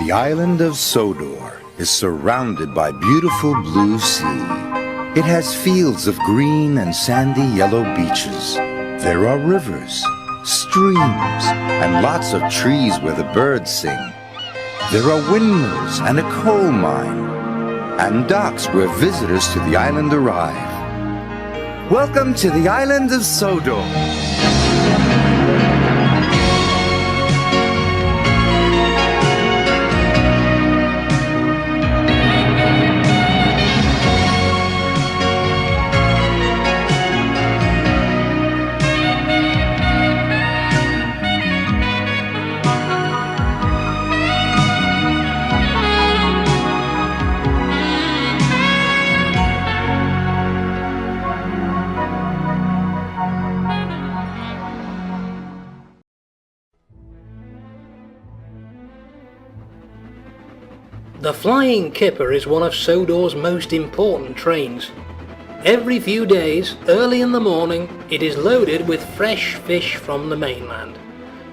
The island of Sodor is surrounded by beautiful blue sea. It has fields of green and sandy yellow beaches. There are rivers, streams, and lots of trees where the birds sing. There are windmills and a coal mine, and docks where visitors to the island arrive. Welcome to the island of Sodor. The Flying Kipper is one of Sodor's most important trains. Every few days, early in the morning, it is loaded with fresh fish from the mainland.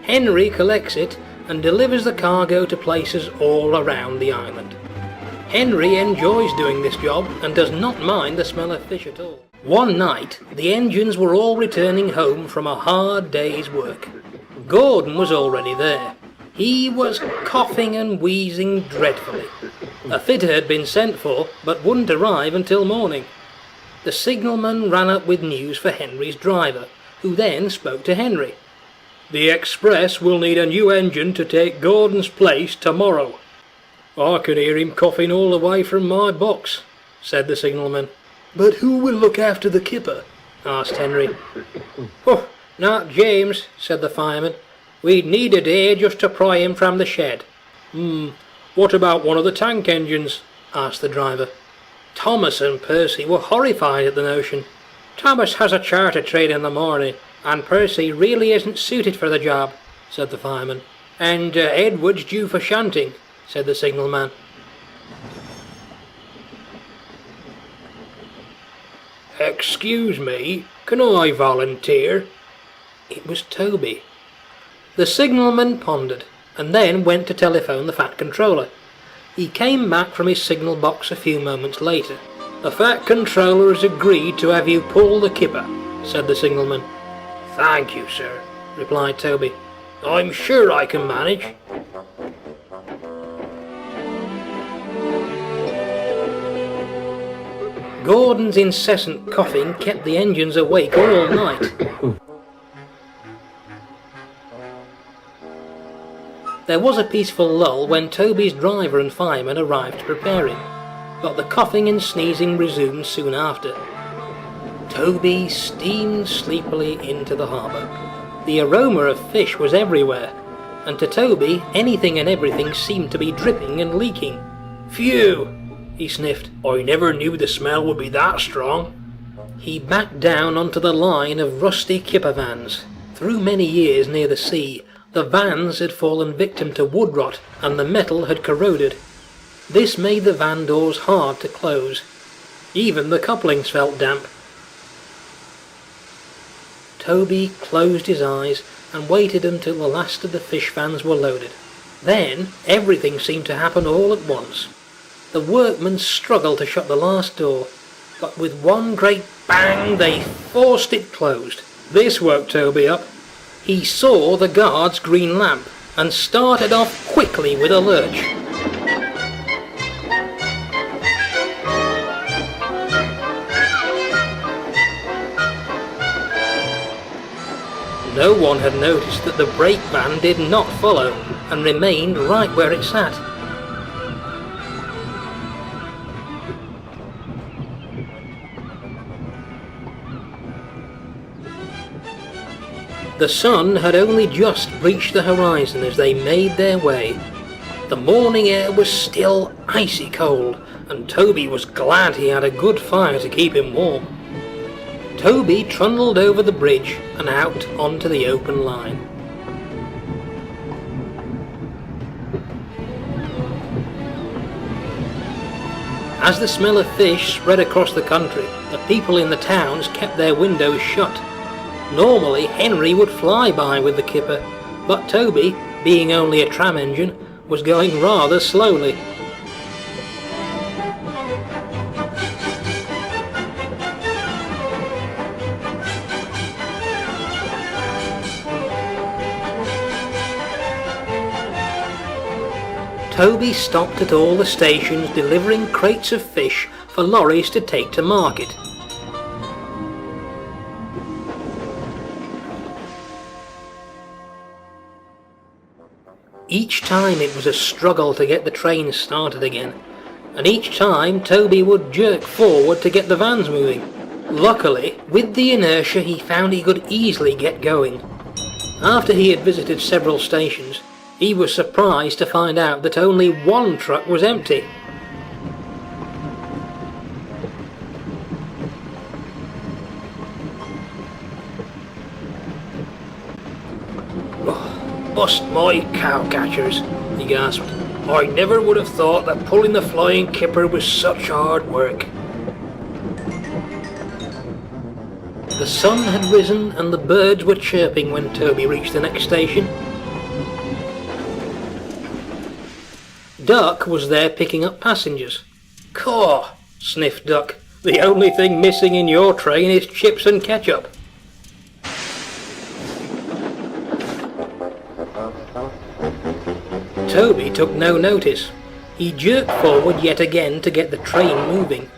Henry collects it and delivers the cargo to places all around the island. Henry enjoys doing this job and does not mind the smell of fish at all. One night, the engines were all returning home from a hard day's work. Gordon was already there. He was coughing and wheezing dreadfully. A fitter had been sent for, but wouldn't arrive until morning. The signalman ran up with news for Henry's driver, who then spoke to Henry. "The express will need a new engine to take Gordon's place tomorrow." "I can hear him coughing all the way from my box," said the signalman. "But who will look after the Kipper?" asked Henry. "Oh, not James," said the fireman. "We'd need a day just to pry him from the shed." What about one of the tank engines?" asked the driver. Thomas and Percy were horrified at the notion. "Thomas has a charter trade in the morning, and Percy really isn't suited for the job," said the fireman. "And Edward's due for shunting," said the signalman. "Excuse me, can I volunteer?" It was Toby. The signalman pondered, and then went to telephone the Fat Controller. He came back from his signal box a few moments later. "The Fat Controller has agreed to have you pull the Kipper," said the signalman. "Thank you, sir," replied Toby. "I'm sure I can manage." Gordon's incessant coughing kept the engines awake all night. There was a peaceful lull when Toby's driver and fireman arrived to prepare him, but the coughing and sneezing resumed soon after. Toby steamed sleepily into the harbour. The aroma of fish was everywhere, and to Toby anything and everything seemed to be dripping and leaking. "Phew!" he sniffed. "I never knew the smell would be that strong." He backed down onto the line of rusty Kipper vans. Through many years near the sea, the vans had fallen victim to wood rot and the metal had corroded. This made the van doors hard to close. Even the couplings felt damp. Toby closed his eyes and waited until the last of the fish vans were loaded. Then everything seemed to happen all at once. The workmen struggled to shut the last door, but with one great bang they forced it closed. This woke Toby up. He saw the guard's green lamp and started off quickly with a lurch. No one had noticed that the brake van did not follow and remained right where it sat. The sun had only just reached the horizon as they made their way. The morning air was still icy cold, and Toby was glad he had a good fire to keep him warm. Toby trundled over the bridge and out onto the open line. As the smell of fish spread across the country, the people in the towns kept their windows shut. Normally Henry would fly by with the Kipper, but Toby, being only a tram engine, was going rather slowly. Toby stopped at all the stations delivering crates of fish for lorries to take to market. Each time it was a struggle to get the train started again, and each time Toby would jerk forward to get the vans moving. Luckily, with the inertia he found he could easily get going. After he had visited several stations, he was surprised to find out that only one truck was empty. "Oh, bust my cowcatchers," he gasped. "I never would have thought that pulling the Flying Kipper was such hard work." The sun had risen and the birds were chirping when Toby reached the next station. Duck was there picking up passengers. "Caw," sniffed Duck, "the only thing missing in your train is chips and ketchup." Toby took no notice. He jerked forward yet again to get the train moving.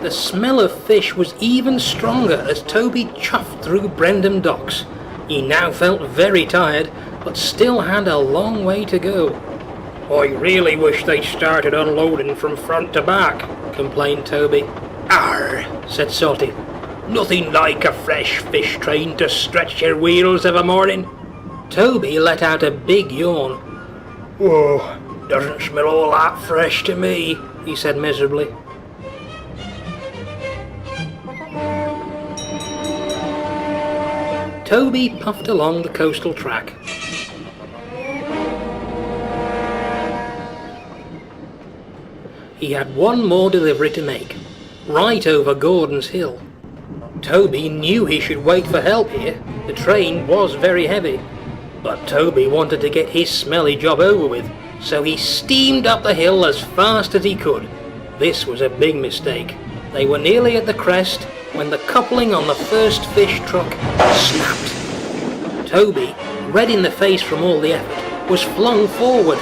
The smell of fish was even stronger as Toby chuffed through Brendam docks. He now felt very tired, but still had a long way to go. "I really wish they started unloading from front to back," complained Toby. "Arr," said Salty. "Nothing like a fresh fish train to stretch your wheels of a morning." Toby let out a big yawn. "Whoa, doesn't smell all that fresh to me," he said miserably. Toby puffed along the coastal track. He had one more delivery to make, right over Gordon's Hill. Toby knew he should wait for help here. The train was very heavy. But Toby wanted to get his smelly job over with, so he steamed up the hill as fast as he could. This was a big mistake. They were nearly at the crest when the coupling on the first fish truck snapped. Toby, red in the face from all the effort, was flung forward.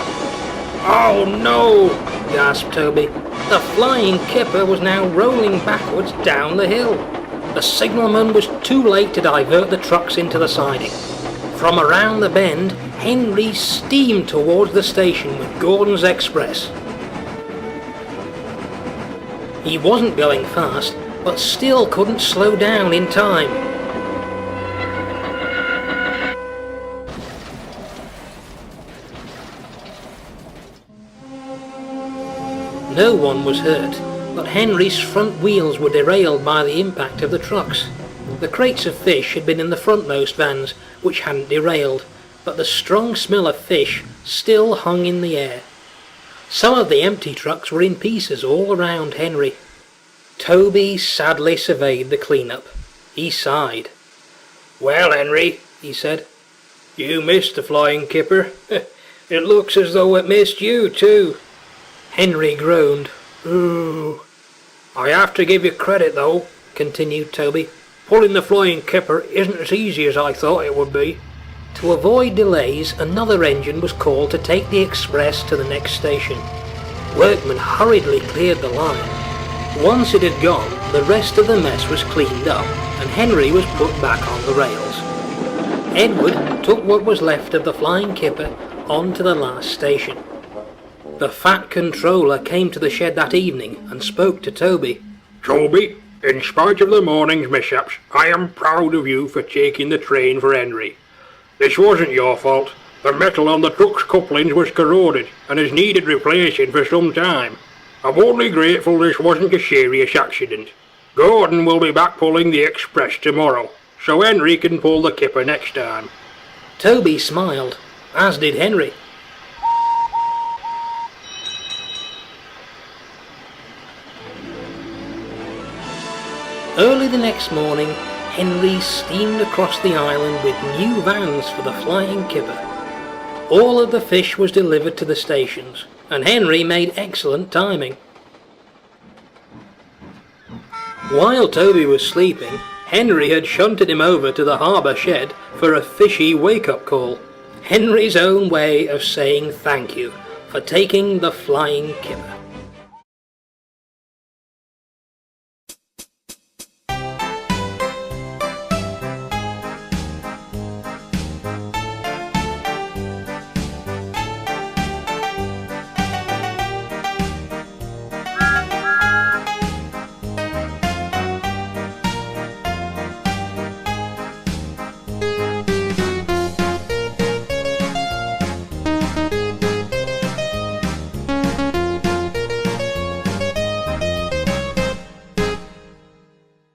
"Oh no!" gasped Toby. The Flying Kipper was now rolling backwards down the hill. The signalman was too late to divert the trucks into the siding. From around the bend, Henry steamed towards the station with Gordon's Express. He wasn't going fast, but still couldn't slow down in time. No one was hurt, but Henry's front wheels were derailed by the impact of the trucks. The crates of fish had been in the frontmost vans, which hadn't derailed, but the strong smell of fish still hung in the air. Some of the empty trucks were in pieces all around Henry. Toby sadly surveyed the clean-up. He sighed. "Well, Henry," he said, "you missed the Flying Kipper. It looks as though it missed you too." Henry groaned. "Ooh. I have to give you credit though," continued Toby. "Pulling the Flying Kipper isn't as easy as I thought it would be." To avoid delays, another engine was called to take the express to the next station. Workmen hurriedly cleared the line. Once it had gone, the rest of the mess was cleaned up, and Henry was put back on the rails. Edward took what was left of the Flying Kipper on to the last station. The fat controller came to the shed that evening and spoke to Toby. "Toby, in spite of the morning's mishaps, I am proud of you for taking the train for Henry. This wasn't your fault. The metal on the truck's couplings was corroded and has needed replacing for some time. I'm only grateful this wasn't a serious accident. Gordon will be back pulling the express tomorrow, so Henry can pull the Kipper next time." Toby smiled, as did Henry. Early the next morning, Henry steamed across the island with new vans for the Flying Kipper. All of the fish was delivered to the stations, and Henry made excellent timing. While Toby was sleeping, Henry had shunted him over to the harbour shed for a fishy wake-up call. Henry's own way of saying thank you for taking the Flying Kipper.